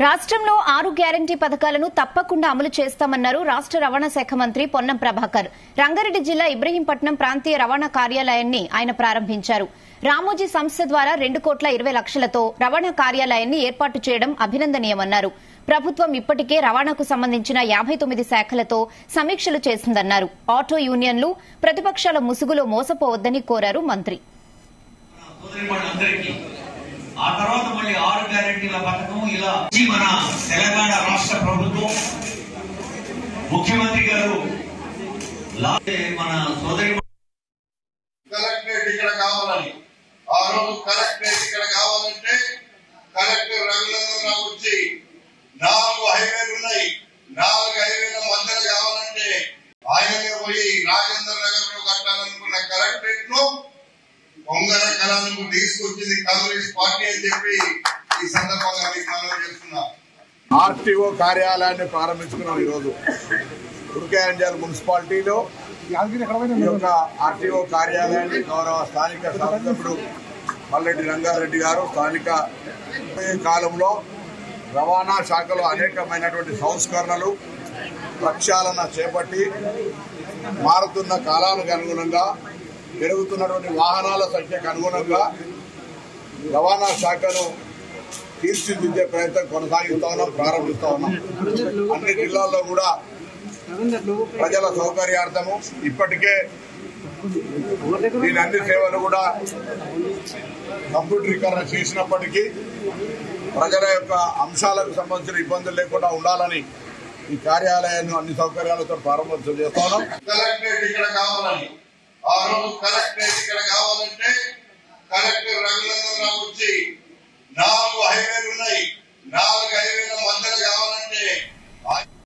రాష్ట్రంలో 6 గ్యారంటీ పథకాలను తప్పకుండా అమలు చేస్తామన్నారు రాష్ట్ర రవాణా శాఖ మంత్రి పొన్నం ప్రభాకర్. రంగారెడ్డి జిల్లా ఇబ్రహీంపట్నం ప్రాంతీయ రవాణా కార్యాలయాన్ని ఆయన ప్రారంభించారు. రామోజీ సంస్థ ద్వారా 2,20,00,000తో రవాణా కార్యాలయాన్ని ఏర్పాటు చేయడం అభినందనీయమన్నారు. ప్రభుత్వం ఇప్పటికే రవాణాకు సంబంధించిన 59 శాఖలతో సమీక్షలు చేసిందన్నారు. ఆటో యూనియన్లు ప్రతిపక్షాల ముసుగులో మోసపోవద్దని కోరారు మంత్రి. ఆ తర్వాత మళ్ళీ 6 గ్యారెంటీల పథకం ఇలా మన తెలంగాణ రాష్ట్ర ప్రభుత్వం ముఖ్యమంత్రి గారు మన సోదరి కలెక్టరేట్ ఇక్కడ కావాలని ఆ రోజు కలెక్టరేట్ ఇక్కడ కావాలంటే కలెక్టర్ రఘునందన్ రావు వచ్చి 4 హైవేలు ఉన్నాయి, 4 హైవేల మధ్యలో కావాలంటే ఆయనే పోయి రాజేంద్ర నగర్ లో కట్టాలనుకున్న కలెక్టరేట్ ను పొంగల కళను తీసుకొచ్చింది కాంగ్రెస్ పార్టీ అని చెప్పి ఈ సందర్భంగా మీకు మనం చేస్తున్నాం. ఆర్టీఓ కార్యాలయాన్ని ప్రారంభించుకున్నాం. ఈరోజు తుర్కేంజల్ మున్సిపాలిటీలో ఈ యొక్క ఆర్టీఓ కార్యాలయాన్ని గౌరవ స్థానిక శాసనసభ్యుడు మల్లెడ్డి రంగారెడ్డి గారు స్థానిక కాలంలో రవాణా శాఖలో అనేకమైనటువంటి సంస్కరణలు ప్రక్షాళన చేపట్టి మారుతున్న కాలానికి అనుగుణంగా పెరుగుతున్నటువంటి వాహనాల సంఖ్యకు అనుగుణంగా రవాణా శాఖను తీర్చిదిద్దే ప్రయత్నం కొనసాగిస్తా ఉన్నాం, ప్రారంభిస్తా ఉన్నాం. అన్ని జిల్లాల్లో కూడా ప్రజల సౌకర్యార్థము ఇప్పటికే దీని అన్ని సేవలు కూడా కంప్యూటరీకరణ చేసినప్పటికీ ప్రజల యొక్క అంశాలకు సంబంధించిన ఇబ్బందులు లేకుండా ఉండాలని ఈ కార్యాలయాన్ని అన్ని సౌకర్యాలతో ప్రారంభోత్సవం చేస్తా ఉన్నాం. కలెక్టరేట్ ఇక్కడ కావాలని ఆ రోజు కలెక్టరేట్ ఇక్కడ కావాలంటే కలెక్టర్ రఘునందన్ రావు వచ్చి 4 హైవేలు ఉన్నాయి, 4 హైవేల